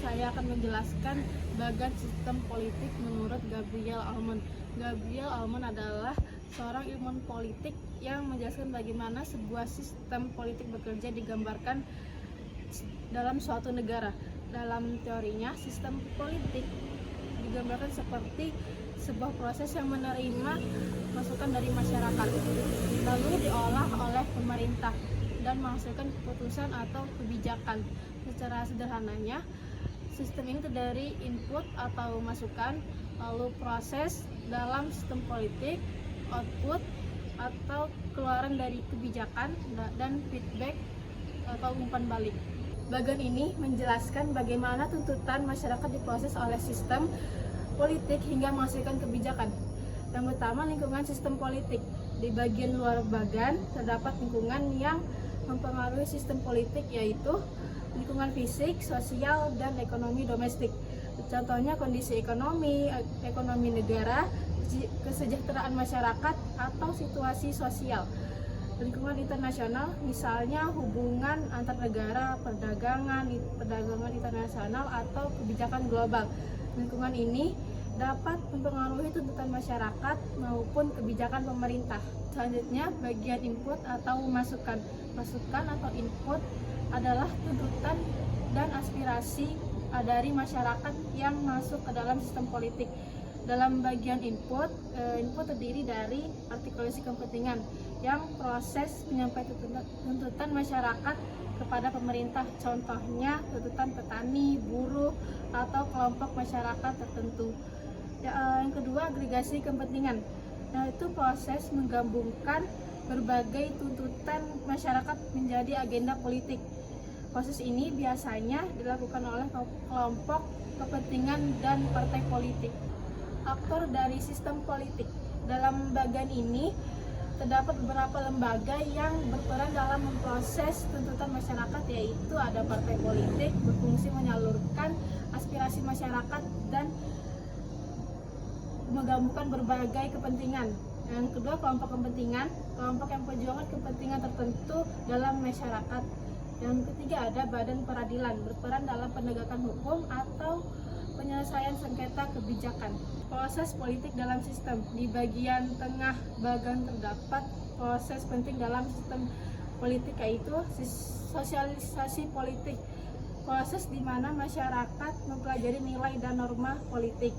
saya akan menjelaskan bagan sistem politik menurut Gabriel Almond. Gabriel Almond adalah seorang ilmuwan politik yang menjelaskan bagaimana sebuah sistem politik bekerja digambarkan dalam suatu negara. Dalam teorinya, sistem politik digambarkan seperti sebuah proses yang menerima masukan dari masyarakat, lalu diolah oleh pemerintah dan menghasilkan keputusan atau kebijakan. Secara sederhananya, sistem ini terdiri input atau masukan, lalu proses dalam sistem politik, output atau keluaran dari kebijakan, dan feedback atau umpan balik. Bagian ini menjelaskan bagaimana tuntutan masyarakat diproses oleh sistem politik hingga menghasilkan kebijakan. Yang pertama, lingkungan sistem politik. Di bagian luar bagan terdapat lingkungan yang mempengaruhi sistem politik, yaitu lingkungan fisik, sosial, dan ekonomi domestik. Contohnya kondisi ekonomi negara, kesejahteraan masyarakat, atau situasi sosial. Lingkungan internasional, misalnya hubungan antar negara, perdagangan internasional, atau kebijakan global. Lingkungan ini dapat mempengaruhi tuntutan masyarakat maupun kebijakan pemerintah. Selanjutnya, bagian input atau masukan. Masukan atau input adalah tuntutan dan aspirasi dari masyarakat yang masuk ke dalam sistem politik. Dalam bagian input terdiri dari artikulasi kepentingan yang proses penyampaian tuntutan masyarakat kepada pemerintah, contohnya tuntutan petani, buruh, atau kelompok masyarakat tertentu. Yang kedua, agregasi kepentingan. Itu proses menggabungkan berbagai tuntutan masyarakat menjadi agenda politik. Proses ini biasanya dilakukan oleh kelompok kepentingan dan partai politik. Aktor dari sistem politik. Dalam bagian ini terdapat beberapa lembaga yang berperan dalam memproses tuntutan masyarakat, yaitu ada partai politik berfungsi menyalurkan aspirasi masyarakat dan menggabungkan berbagai kepentingan. Yang kedua, kelompok kepentingan, kelompok yang perjuangan kepentingan tertentu dalam masyarakat. Yang ketiga, ada badan peradilan berperan dalam penegakan hukum atau penyelesaian sengketa kebijakan. Proses politik dalam sistem. Di bagian tengah bagan terdapat proses penting dalam sistem politik, yaitu sosialisasi politik. Proses di mana masyarakat mempelajari nilai dan norma politik.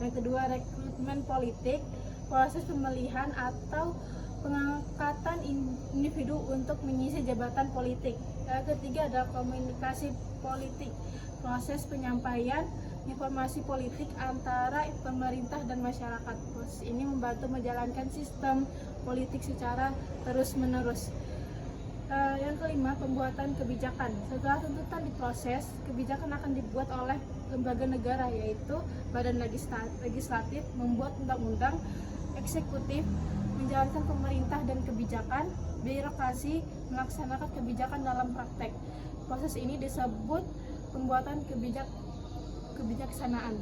Yang kedua, rekrutmen politik, proses pemilihan atau pengangkatan individu untuk mengisi jabatan politik. Yang ketiga, ada komunikasi politik, proses penyampaian informasi politik antara pemerintah dan masyarakat. Proses ini membantu menjalankan sistem politik secara terus-menerus. Yang kelima, pembuatan kebijakan. Setelah tuntutan diproses, kebijakan akan dibuat oleh lembaga negara, yaitu badan legislatif membuat undang-undang, eksekutif menjalankan pemerintah dan kebijakan, birokrasi melaksanakan kebijakan dalam praktek. Proses ini disebut pembuatan kebijaksanaan.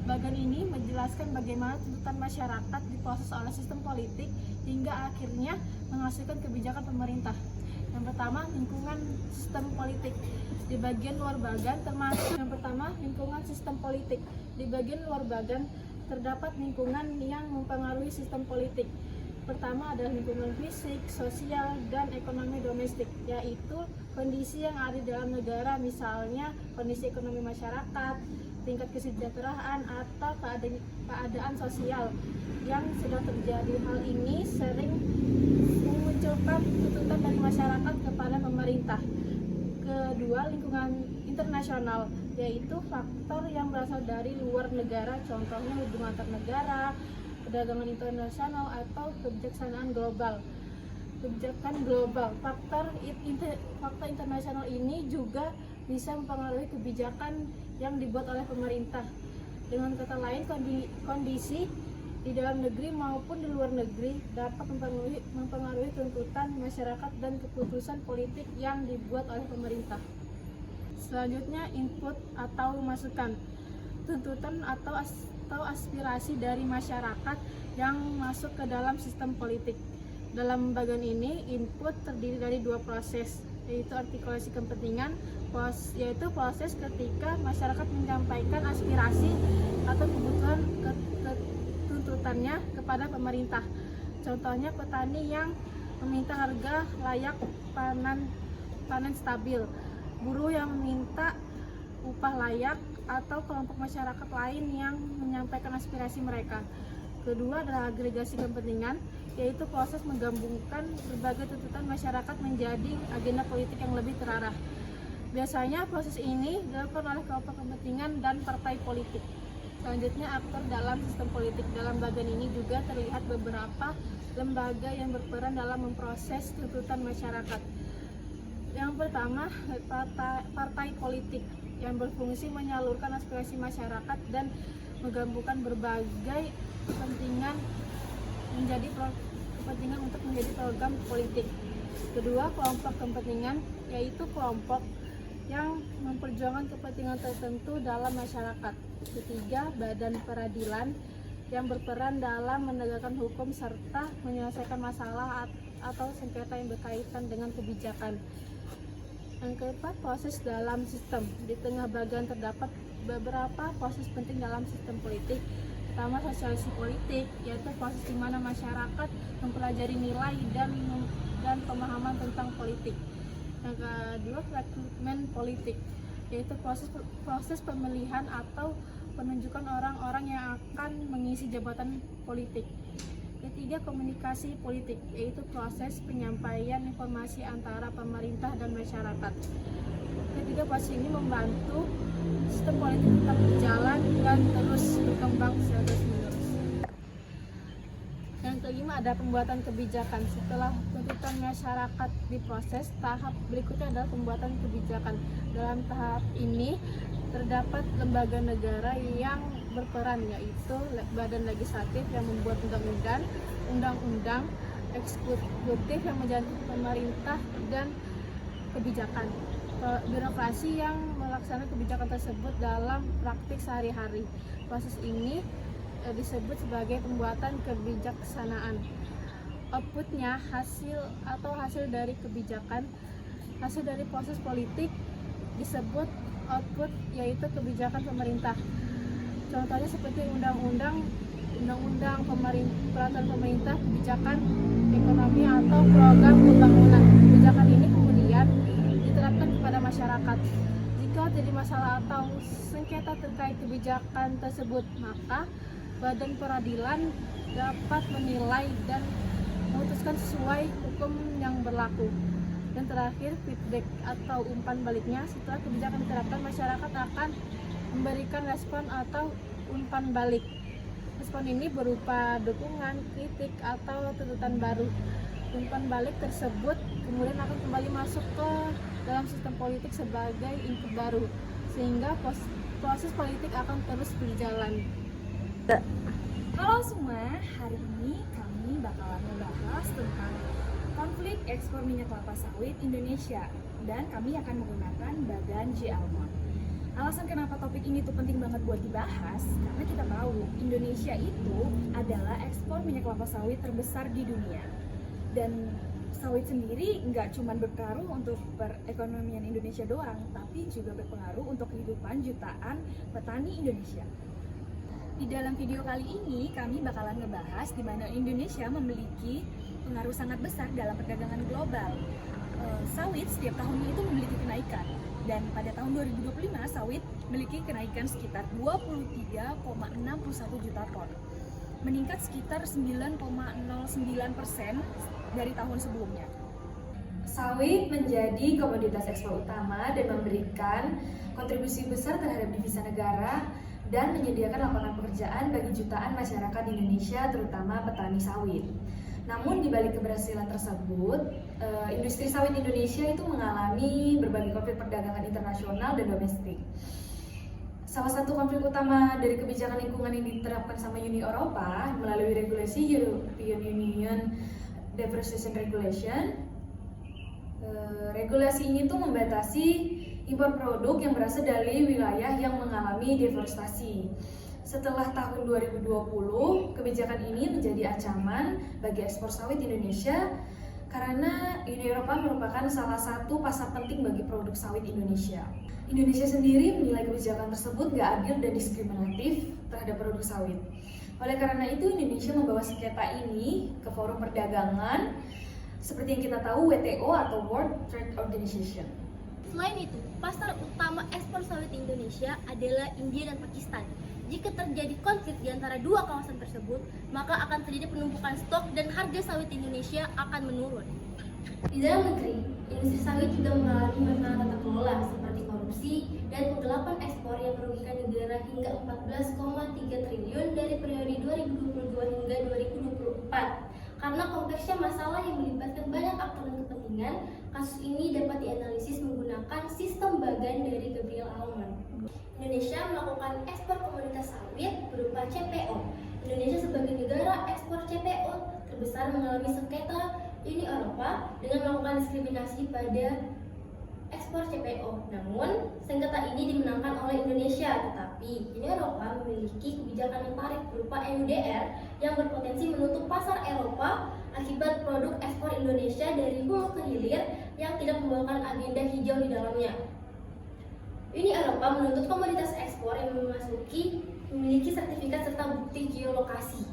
Bagian ini menjelaskan bagaimana tuntutan masyarakat diproses oleh sistem politik hingga akhirnya menghasilkan kebijakan pemerintah. Yang pertama, lingkungan sistem politik. Di bagian luar bagan termasuk yang pertama, lingkungan sistem politik. Di bagian luar bagan terdapat lingkungan yang mempengaruhi sistem politik. Pertama adalah lingkungan fisik, sosial, dan ekonomi domestik, yaitu kondisi yang ada di dalam negara, misalnya kondisi ekonomi masyarakat, tingkat kesejahteraan, atau keadaan sosial yang sedang terjadi. Hal ini sering memunculkan tuntutan dari masyarakat kepada pemerintah. Kedua, lingkungan internasional, yaitu faktor yang berasal dari luar negara, contohnya hubungan antar negara, perdagangan internasional, atau kebijaksanaan global. Faktor internasional ini juga bisa mempengaruhi kebijakan yang dibuat oleh pemerintah. Dengan kata lain, kondisi di dalam negeri maupun di luar negeri dapat mempengaruhi tuntutan masyarakat dan keputusan politik yang dibuat oleh pemerintah. Selanjutnya, input atau masukan. Tuntutan atau aspirasi dari masyarakat yang masuk ke dalam sistem politik. Dalam bagian ini, input terdiri dari dua proses. yaitu artikulasi kepentingan, yaitu proses ketika masyarakat menyampaikan aspirasi atau kebutuhan tuntutannya kepada pemerintah. Contohnya petani yang meminta harga layak panen stabil, buruh yang meminta upah layak, atau kelompok masyarakat lain yang menyampaikan aspirasi mereka. Kedua adalah agregasi kepentingan, yaitu proses menggabungkan berbagai tuntutan masyarakat menjadi agenda politik yang lebih terarah. Biasanya proses ini dilakukan oleh kelompok kepentingan dan partai politik. Selanjutnya, aktor dalam sistem politik. Dalam bagian ini juga terlihat beberapa lembaga yang berperan dalam memproses tuntutan masyarakat. Yang pertama, partai politik yang berfungsi menyalurkan aspirasi masyarakat dan menggabungkan berbagai kepentingan untuk menjadi program politik. Kedua, kelompok kepentingan, yaitu kelompok yang memperjuangkan kepentingan tertentu dalam masyarakat. Ketiga, badan peradilan yang berperan dalam menegakkan hukum serta menyelesaikan masalah atau sengketa yang berkaitan dengan kebijakan. Yang keempat, proses dalam sistem. Di tengah bagian terdapat beberapa proses penting dalam sistem politik. Pertama, sosialisasi politik, yaitu proses di mana masyarakat mempelajari nilai dan pemahaman tentang politik. Yang kedua, rekrutmen politik, yaitu proses pemilihan atau penunjukan orang-orang yang akan mengisi jabatan politik. Ketiga, komunikasi politik, yaitu proses penyampaian informasi antara pemerintah dan masyarakat. Ketiga, proses ini membantu sistem politik tetap berjalan dan terus berkembang secara terus-menerus. Yang kelima, ada pembuatan kebijakan. Setelah tuntutan masyarakat diproses, tahap berikutnya adalah pembuatan kebijakan. Dalam tahap ini terdapat lembaga negara yang berperan, yaitu badan legislatif yang membuat undang-undang, eksekutif yang menjadi pemerintah dan kebijakan, birokrasi yang melaksanakan kebijakan tersebut dalam praktik sehari-hari. Proses ini disebut sebagai pembuatan kebijaksanaan. Outputnya hasil dari kebijakan, hasil dari proses politik disebut output, yaitu kebijakan pemerintah. Contohnya seperti undang-undang peraturan pemerintah, kebijakan ekonomi atau program pembangunan. Kebijakan ini kemudian diterapkan kepada masyarakat. Jika jadi masalah atau sengketa terkait kebijakan tersebut, maka badan peradilan dapat menilai dan memutuskan sesuai hukum yang berlaku. Dan terakhir, feedback atau umpan baliknya. Setelah kebijakan diterapkan, masyarakat akan memberikan respon atau umpan balik. Respon ini berupa dukungan, kritik, atau tuntutan baru. Umpan balik tersebut kemudian akan kembali masuk ke dalam sistem politik sebagai input baru, sehingga proses politik akan terus berjalan. Halo semua, hari ini kami bakalan membahas tentang konflik ekspor minyak kelapa sawit Indonesia, dan kami akan menggunakan badan J. Almond. Alasan kenapa topik ini tuh penting banget buat dibahas, karena kita tahu Indonesia itu adalah ekspor minyak kelapa sawit terbesar di dunia. Dan sawit sendiri nggak cuma berpengaruh untuk perekonomian Indonesia doang, tapi juga berpengaruh untuk kehidupan jutaan petani Indonesia. Di dalam video kali ini kami bakalan ngebahas di mana Indonesia memiliki pengaruh sangat besar dalam perdagangan global. Sawit setiap tahunnya itu memiliki kenaikan, dan pada tahun 2025 sawit memiliki kenaikan sekitar 23,61 juta ton, meningkat sekitar 9,09% dari tahun sebelumnya. Sawit menjadi komoditas ekspor utama dan memberikan kontribusi besar terhadap devisa negara dan menyediakan lapangan pekerjaan bagi jutaan masyarakat di Indonesia, terutama petani sawit. Namun di balik keberhasilan tersebut, industri sawit Indonesia itu mengalami berbagai konflik perdagangan internasional dan domestik. Salah satu konflik utama dari kebijakan lingkungan yang diterapkan sama Uni Eropa melalui regulasi European Union Deforestation Regulation. Regulasi ini tuh membatasi impor produk yang berasal dari wilayah yang mengalami deforestasi. Setelah tahun 2020, kebijakan ini menjadi ancaman bagi ekspor sawit Indonesia karena Uni Eropa merupakan salah satu pasar penting bagi produk sawit Indonesia. Indonesia sendiri menilai kebijakan tersebut gak adil dan diskriminatif terhadap produk sawit. Oleh karena itu, Indonesia membawa sengketa ini ke forum perdagangan seperti yang kita tahu WTO atau World Trade Organization. Selain itu, pasar utama ekspor sawit Indonesia adalah India dan Pakistan. Jika terjadi konflik di antara dua kawasan tersebut, maka akan terjadi penumpukan stok dan harga sawit Indonesia akan menurun. Di dalam negeri, industri sawit juga mengalami masalah tata kelola seperti korupsi dan penggelapan ekspor yang merugikan negara hingga 14,3 triliun dari periode 2022 hingga 2024. Karena kompleksnya masalah yang melibatkan banyak aktor dan kepentingan, kasus ini dapat dianalisis menggunakan sistem bagan dari Gabriel Allman. Indonesia melakukan ekspor komoditas sawit berupa CPO. Indonesia sebagai negara ekspor CPO terbesar mengalami sengketa Uni Eropa dengan melakukan diskriminasi pada ekspor CPO. Namun, sengketa ini dimenangkan oleh Indonesia, tetapi Uni Eropa memiliki kebijakan yang tarik berupa EUDR yang berpotensi menutup pasar Eropa akibat produk ekspor Indonesia dari hulu ke hilir yang tidak membawakan agenda hijau di dalamnya. Uni Eropa menuntut komoditas ekspor yang memiliki sertifikat serta bukti geolokasi.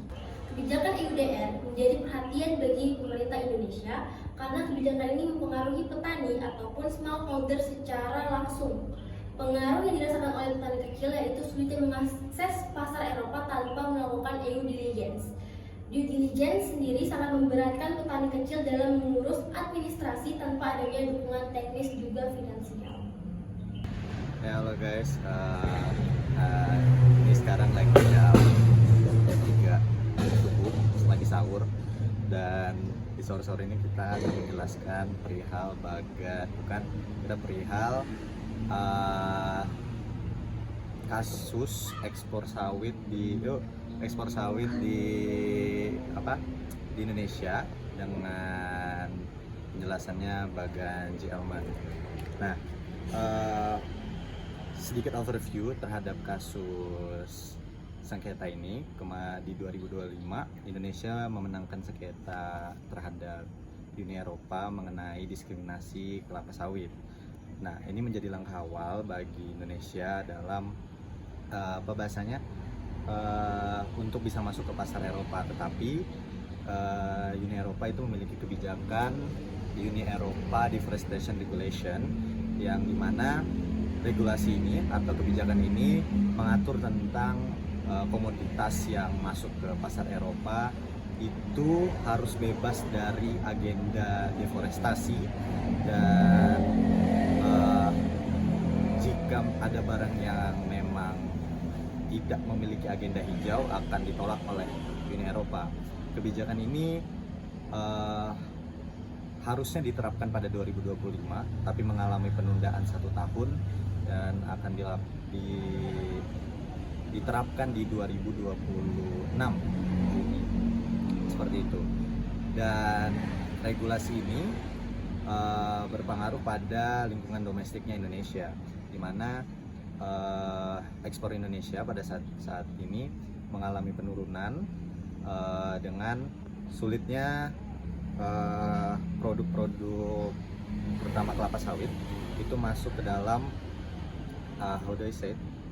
Kebijakan EUDR menjadi perhatian bagi pemerintah Indonesia karena kebijakan ini mempengaruhi petani ataupun smallholder secara langsung. Pengaruh yang dirasakan oleh petani kecil yaitu sulitnya mengakses pasar Eropa tanpa melakukan EU diligence. Due diligence sendiri sangat memberatkan petani kecil dalam mengurus administrasi tanpa adanya dukungan teknis juga finansial. Ya, halo guys, ini sekarang lagi jam 3 subuh, lagi sahur, dan di sore-sore ini kita akan menjelaskan perihal kasus ekspor sawit di Indonesia dengan penjelasannya Bagan J. Allman. Nah, sedikit overview terhadap kasus sengketa ini. Di 2025 Indonesia memenangkan sengketa terhadap Uni Eropa mengenai diskriminasi kelapa sawit. Nah, ini menjadi langkah awal bagi Indonesia dalam untuk bisa masuk ke pasar Eropa. Tetapi Uni Eropa itu memiliki kebijakan Uni Eropa Deforestation Regulation, yang dimana regulasi ini atau kebijakan ini mengatur tentang komoditas yang masuk ke pasar Eropa itu harus bebas dari agenda deforestasi, dan jika ada barang yang memang tidak memiliki agenda hijau akan ditolak oleh Uni Eropa. Kebijakan ini harusnya diterapkan pada 2025, tapi mengalami penundaan 1 tahun dan akan diterapkan di 2026 Juni, seperti itu. Dan regulasi ini berpengaruh pada lingkungan domestiknya Indonesia, di mana ekspor Indonesia pada saat ini mengalami penurunan dengan sulitnya produk-produk terutama kelapa sawit itu masuk ke dalam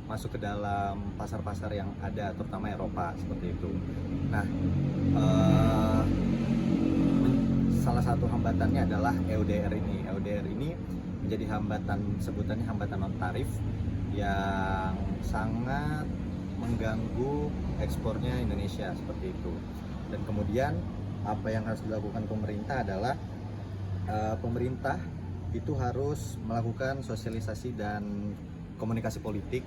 masuk ke dalam pasar-pasar yang ada, terutama Eropa, seperti itu. Nah, salah satu hambatannya adalah EUDR ini. EUDR ini menjadi sebutannya hambatan non tarif yang sangat mengganggu ekspornya Indonesia, seperti itu. Dan kemudian apa yang harus dilakukan pemerintah adalah pemerintah itu harus melakukan sosialisasi dan komunikasi politik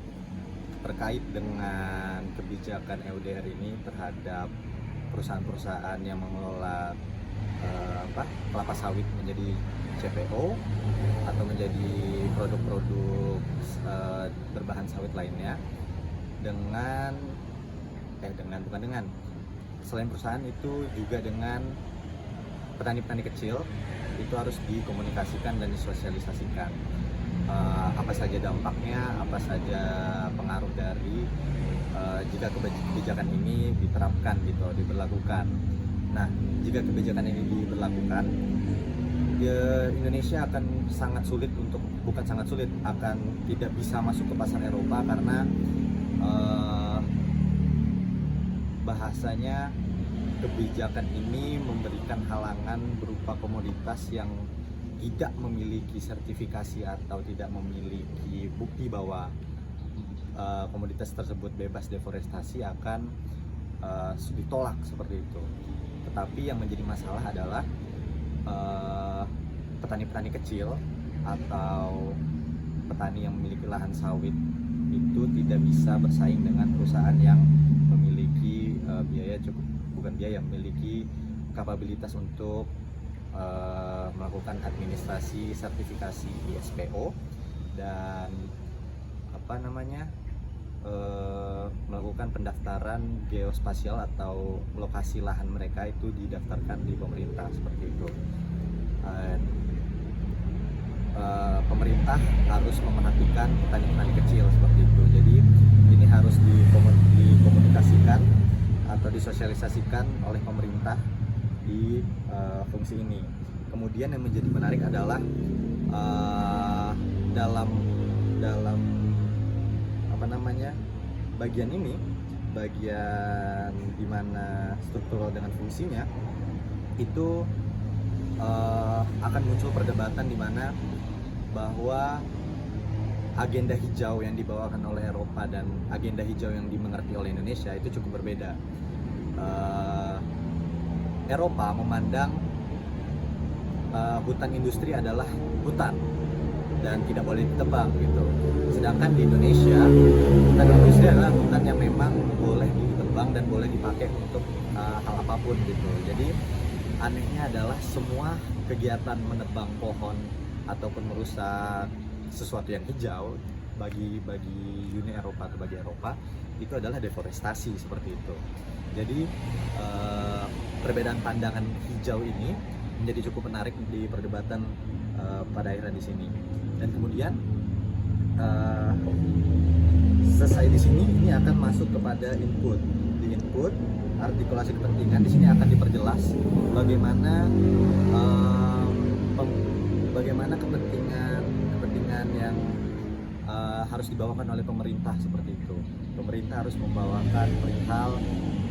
terkait dengan kebijakan EUDR ini terhadap perusahaan-perusahaan yang mengelola kelapa sawit menjadi CPO atau menjadi produk-produk berbahan sawit lainnya, selain perusahaan itu juga dengan petani-petani kecil itu harus dikomunikasikan dan disosialisasikan apa saja dampaknya, apa saja pengaruh dari jika kebijakan ini diterapkan gitu, diberlakukan. Nah, jika kebijakan ini diberlakukan, Indonesia akan sangat sulit untuk, bukan sangat sulit, akan tidak bisa masuk ke pasar Eropa karena bahasanya kebijakan ini memberikan halangan berupa komoditas yang tidak memiliki sertifikasi atau tidak memiliki bukti bahwa komoditas tersebut bebas deforestasi akan ditolak seperti itu. Tetapi yang menjadi masalah adalah petani-petani kecil atau petani yang memiliki lahan sawit itu tidak bisa bersaing dengan perusahaan yang memiliki memiliki kapabilitas untuk melakukan administrasi sertifikasi ISPO dan melakukan pendaftaran geospasial atau lokasi lahan mereka itu didaftarkan di pemerintah seperti itu. Pemerintah harus memerhatikan petani-petani kecil seperti itu. Jadi ini harus dikomunikasikan atau disosialisasikan oleh pemerintah di fungsi ini. Kemudian yang menjadi menarik adalah dalam bagian ini, bagian dimana struktural dengan fungsinya itu akan muncul perdebatan di mana bahwa agenda hijau yang dibawakan oleh Eropa dan agenda hijau yang dimengerti oleh Indonesia itu cukup berbeda. Eropa memandang hutan industri adalah hutan dan tidak boleh ditebang gitu. Sedangkan di Indonesia hutan industri adalah hutan yang memang boleh ditebang dan boleh dipakai untuk hal apapun gitu. Jadi anehnya adalah semua kegiatan menebang pohon ataupun merusak sesuatu yang hijau bagi Uni Eropa atau bagi Eropa itu adalah deforestasi seperti itu. Jadi perbedaan pandangan hijau ini menjadi cukup menarik di perdebatan pada akhirnya di sini. Dan kemudian selesai di sini ini akan masuk kepada input. Di input artikulasi kepentingan di sini akan diperjelas bagaimana kepentingan yang harus dibawakan oleh pemerintah seperti itu. Pemerintah harus membawakan perihal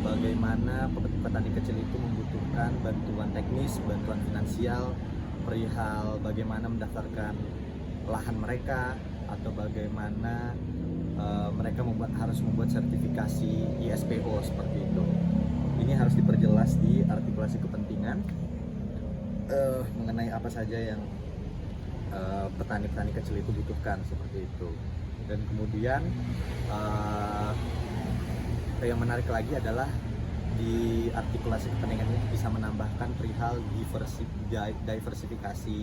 bagaimana petani kecil itu membutuhkan bantuan teknis, bantuan finansial, perihal bagaimana mendaftarkan lahan mereka atau bagaimana mereka harus membuat sertifikasi ISPO seperti itu. Ini harus diperjelas di artikulasi kepentingan mengenai apa saja yang petani-petani kecil itu butuhkan seperti itu. Dan kemudian yang menarik lagi adalah di artikulasi kepentingan ini bisa menambahkan perihal diversifikasi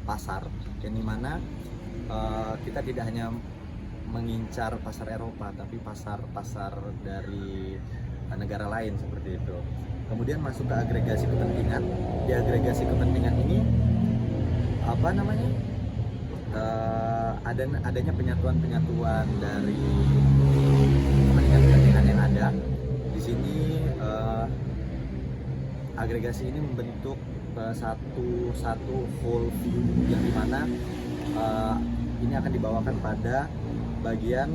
pasar, yang dimana kita tidak hanya mengincar pasar Eropa tapi pasar-pasar dari negara lain seperti itu. Kemudian masuk ke agregasi kepentingan. Di agregasi kepentingan ini adanya penyatuan dari kepentingan yang ada. Di sini agregasi ini membentuk satu whole view yang dimana ini akan dibawakan pada bagian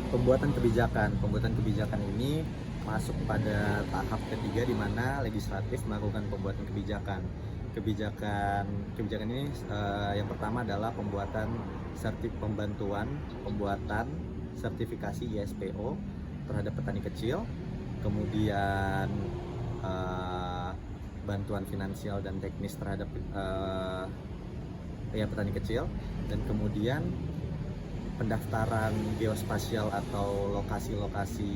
pembuatan kebijakan. Pembuatan kebijakan ini masuk pada tahap ketiga di mana legislatif melakukan pembuatan kebijakan. Kebijakan ini yang pertama adalah pembuatan sertifikasi ISPO terhadap petani kecil, kemudian bantuan finansial dan teknis terhadap petani kecil, dan kemudian pendaftaran geospasial atau lokasi-lokasi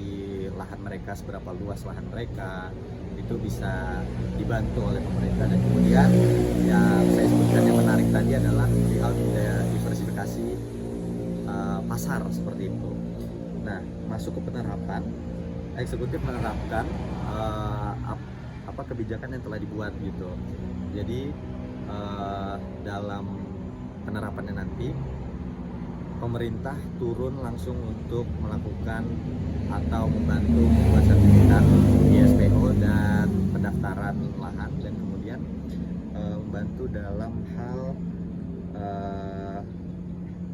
lahan mereka, seberapa luas lahan mereka itu bisa dibantu oleh pemerintah. Dan kemudian yang saya sebutkan yang menarik tadi adalah diversifikasi pasar seperti itu. Nah, masuk ke penerapan, eksekutif menerapkan apa kebijakan yang telah dibuat gitu. Jadi dalam penerapannya nanti pemerintah turun langsung untuk melakukan atau membantu membuat sertifikat ISPO dan pendaftaran lahan, dan kemudian membantu dalam hal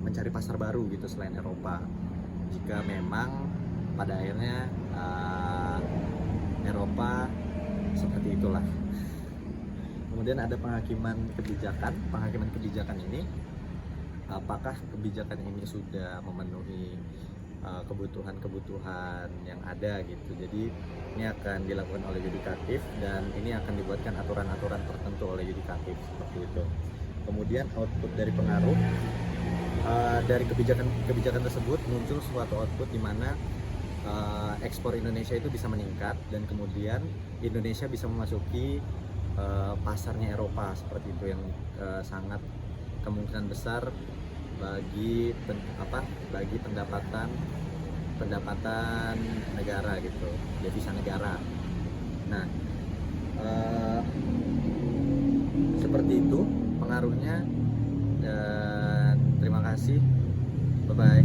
mencari pasar baru gitu selain Eropa. Jika memang pada akhirnya Eropa seperti itulah. Kemudian ada penghakiman kebijakan. Penghakiman kebijakan ini, apakah kebijakan ini sudah memenuhi kebutuhan-kebutuhan yang ada gitu. Jadi ini akan dilakukan oleh yudikatif dan ini akan dibuatkan aturan-aturan tertentu oleh yudikatif seperti itu. Kemudian output dari pengaruh dari kebijakan tersebut muncul suatu output di mana ekspor Indonesia itu bisa meningkat dan kemudian Indonesia bisa memasuki pasarnya Eropa seperti itu, yang sangat kemungkinan besar bagi pendapatan negara gitu, devisa negara. Nah, seperti itu pengaruhnya, dan terima kasih, bye bye.